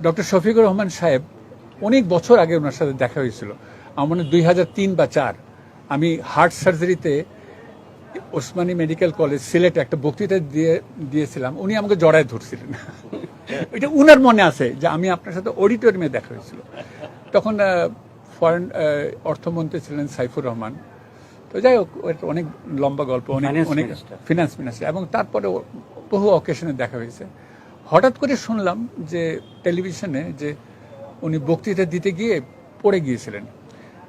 Doctor Shafiqur Rahman সাহেব অনেক বছর আগে ওনার সাথে দেখা হয়েছিল। আমার মনে 2003 বা 2004 আমি হার্ট সার্জারিতে ওসমানী মেডিকেল কলেজ সিলেটে একটা বক্তৃতা দিয়েছিলাম। উনি আমাকে জড়ায় ধরছিলেন। এটা উনার মনে আছে যে আমি আপনার সাথে অডিটোরিয়ামে দেখা হয়েছিল। তখন ফরেন অর্থমন্ত্রী ছিলেন সাইফুর রহমান। তো যাই হোক, অনেক লম্বা গল্প, অনেক ফিনান্স মিনিস্টার, এবং তারপরে বহু অকেশনে দেখা হয়েছে। হঠাৎ করে শুনলাম যে টেলিভিশনে যে উনি বক্তৃতা দিতে গিয়ে পড়ে গিয়েছিলেন।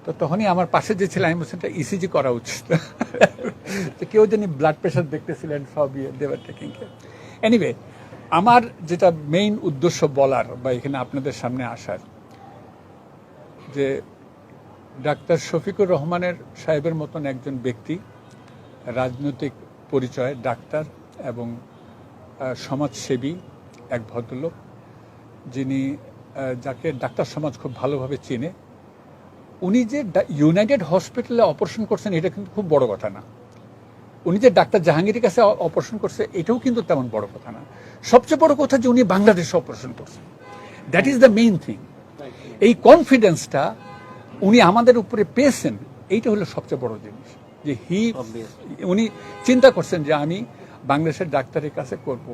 তো তখনই আমার পাশে যে ছিলেন আমি বলছেন ইসিজি করা উচিত। তো কেউ জানি ব্লাড প্রেশার দেখতেছিলেন, সব দেওয়ার টেকিং কেয়ার। এনিওয়ে, আমার যেটা মেইন উদ্দেশ্য বলার বা এখানে আপনাদের সামনে আসার, যে ডাক্তার শফিকুর রহমানের সাহেবের মতন একজন ব্যক্তি, রাজনৈতিক পরিচয়, ডাক্তার এবং সমাজসেবী এক ভদ্রলোক, যিনি যাকে ডাক্তার সমাজ খুব ভালোভাবে চেনে। উনি যে ইউনাইটেড হসপিটালে অপারেশন করছেন এটা কিন্তু খুব বড় কথা না। উনি যে ডাক্তার জাহাঙ্গীরের কাছে অপারেশন করছে এটাও কিন্তু তেমন বড় কথা না। সবচেয়ে বড় কথা যে উনি বাংলাদেশে অপারেশন করছেন, that is the main thing. এই কনফিডেন্সটা উনি আমাদের উপরে পেয়েছেন, এইটা হলো সবচেয়ে বড় জিনিস। যে উনি চিন্তা করছেন যে আমি বাংলাদেশের ডাক্তারের কাছে করব।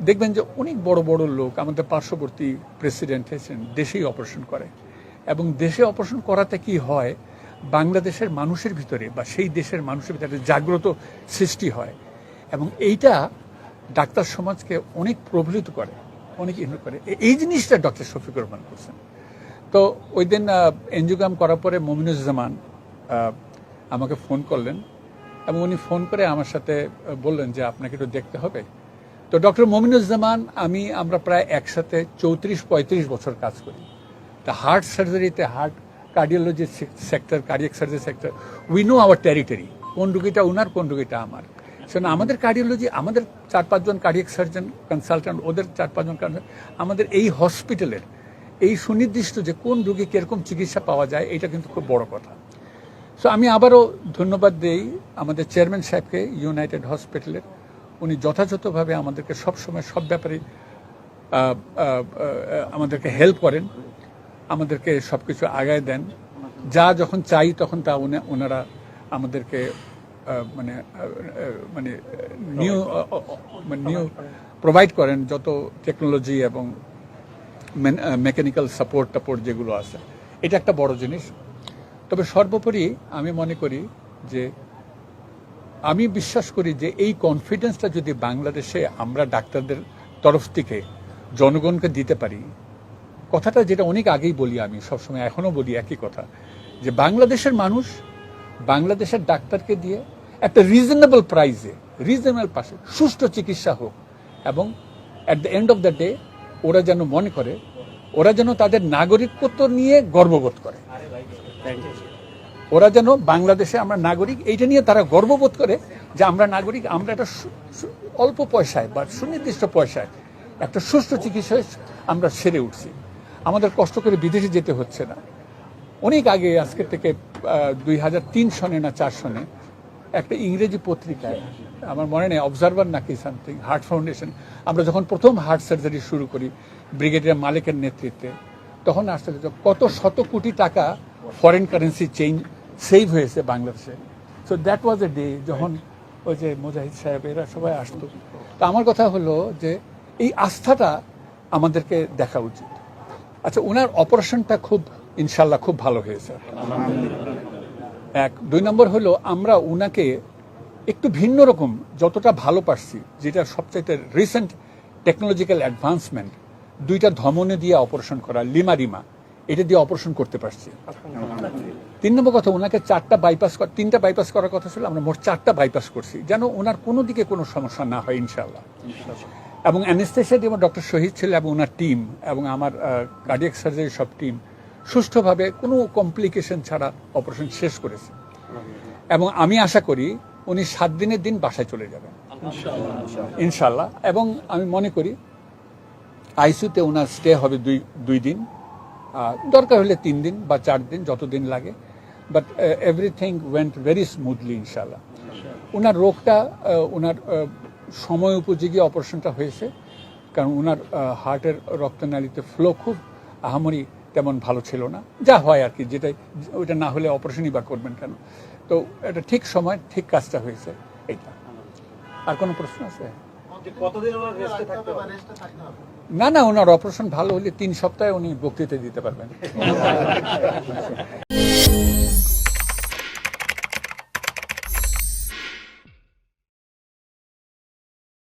দেখবেন যে অনেক বড় বড় লোক, আমাদের পার্শ্ববর্তী প্রেসিডেন্ট হয়েছেন, দেশেই অপারেশন করে, এবং দেশে অপারেশন করাতে কি হয়, বাংলাদেশের মানুষের ভিতরে বা সেই দেশের মানুষের ভিতরে জাগ্রত সৃষ্টি হয়, এবং এইটা ডাক্তার সমাজকে অনেক প্রভাবিত করে, অনেক ইনভলভ করে। এই জিনিসটা ডক্টর শফিকুর রহমান করছেন। তো ওই দিন এনজিওগ্রাম করার পরে মমিনুজ্জামান আমাকে ফোন করলেন, এবং উনি ফোন করে আমার সাথে বললেন যে আপনাকে একটু দেখতে হবে। তো ডক্টর মমিনুজ্জামান আমরা প্রায় একসাথে 34-35 বছর কাজ করি। তা হার্ট সার্জারিতে, heart cardiology sector, cardiac surgery sector, we know our territory, কোন রুগীটা ওনার, কোন রুগীটা আমার। সেজন্য আমাদের কার্ডিওলজি, আমাদের 4-5 জন কার্ডিয়াক সার্জন কনসালট্যান্ট, ওদের 4-5 জন আমাদের এই হসপিটালের এই সুনির্দিষ্ট যে কোন রুগী কিরকম চিকিৎসা পাওয়া যায়, এটা কিন্তু খুব বড় কথা। সো আমি আবারও ধন্যবাদ দেই আমাদের চেয়ারম্যান সাহেবকে ইউনাইটেড হসপিটালের। উনি যথাযথভাবে আমাদেরকে সবসময় সব ব্যাপারে আমাদেরকে হেল্প করেন, আমাদেরকে সব কিছু আগায় দেন। যা যখন চাই তখন তা ওনারা আমাদেরকে নিউ প্রোভাইড করেন, যত টেকনোলজি এবং মেকানিক্যাল সাপোর্ট যেগুলো আছে। এটা একটা বড় জিনিস। তবে সর্বোপরি আমি মনে করি যে, আমি বিশ্বাস করি যে এই কনফিডেন্সটা যদি বাংলাদেশে আমরা ডাক্তারদের তরফ থেকে জনগণকে দিতে পারি, কথাটা যেটা অনেক আগেই বলি, আমি সবসময় এখনও বলি একই কথা, যে বাংলাদেশের মানুষ বাংলাদেশের ডাক্তারকে দিয়ে একটা রিজনেবল প্রাইসে, রিজনেবল পাশে সুষ্ঠু চিকিৎসা হোক, এবং at the end of the day ওরা যেন মনে করে, ওরা যেন তাদের নাগরিকত্ব নিয়ে গর্ববোধ করে, ওরা যেন বাংলাদেশে আমরা নাগরিক এইটা নিয়ে তারা গর্ববোধ করে যে আমরা নাগরিক, আমরা একটা অল্প পয়সায় বা সুনির্দিষ্ট পয়সায় একটা সুষ্ঠু চিকিৎসায় আমরা সেরে উঠছি। আমাদের কষ্ট করে বিদেশে যেতে হচ্ছে না। অনেক আগে, আজকে থেকে 2003 সনে না 4 সনে একটা ইংরেজি পত্রিকায়, আমার মনে নেই, অবজারভার নাকি সামথিং, হার্ট ফাউন্ডেশন, আমরা যখন প্রথম হার্ট সার্জারি শুরু করি ব্রিগেডিয়ার মালিকের নেতৃত্বে, তখন আসলে কত শত কোটি টাকা ফরেন কারেন্সি সেভ হয়েছে বাংলাদেশে। So that was a day যখন ওই যে মুজাহিদ সাহেব এরা সবাই আসতো। তো আমার কথা হলো যে এই আস্থাটা আমাদেরকে দেখা উচিত। আচ্ছা, ওনার অপারেশনটা ইনশাল্লাহ খুব ভালো হয়েছে। 2 নম্বর হলো আমরা ওনাকে একটু ভিন্ন রকম যতটা ভালো পারছি, যেটা সবচাইতে রিসেন্ট টেকনোলজিক্যাল অ্যাডভান্সমেন্ট, 2টা ধমনী দিয়ে অপারেশন করা, লিমা এটা দিয়ে অপারেশন করতে পারছি। 3 নম্বর কথা, ওনাকে 3টা বাইপাস করার কথা ছিল, আমরা মোট 4টা বাইপাস করছি, যেন ওনার কোনো দিকে কোনো সমস্যা না হয় ইনশাল্লাহ। এবং অ্যানেস্থেশিয়া দিয়ে ডক্টর শহীদ ছিল এবং ওনার টিম এবং আমার কার্ডিয়াক সার্জারি সব টিম সুষ্ঠুভাবে কোনো কমপ্লিকেশন ছাড়া অপারেশন শেষ করেছে। এবং আমি আশা করি উনি 7 দিনের দিন বাসায় চলে যাবেন ইনশাল্লাহ। এবং আমি মনে করি আইসিইউতে ওনার স্টে হবে 2 দিন, দরকার হলে 3 দিন বা 4 দিন, যতদিন লাগে। But everything went very smoothly ইনশাল্লাহ। ওনার রোগটা, ওনার সময় উপযোগী অপারেশনটা হয়েছে। কারণ ওনার হার্টের রক্তনালীতে ফ্লো খুব আহামরি তেমন ভালো ছিল না, যা হয় আর কি, যেটাই ওইটা না হলে অপারেশনই বা করবেন কেন। তো এটা ঠিক সময় ঠিক কাজটা হয়েছে এইটা। আর কোনো প্রশ্ন আছে? না না, ওনার অপারেশন ভালো হলে 3 সপ্তাহে উনি বক্তৃতা দিতে পারবেন।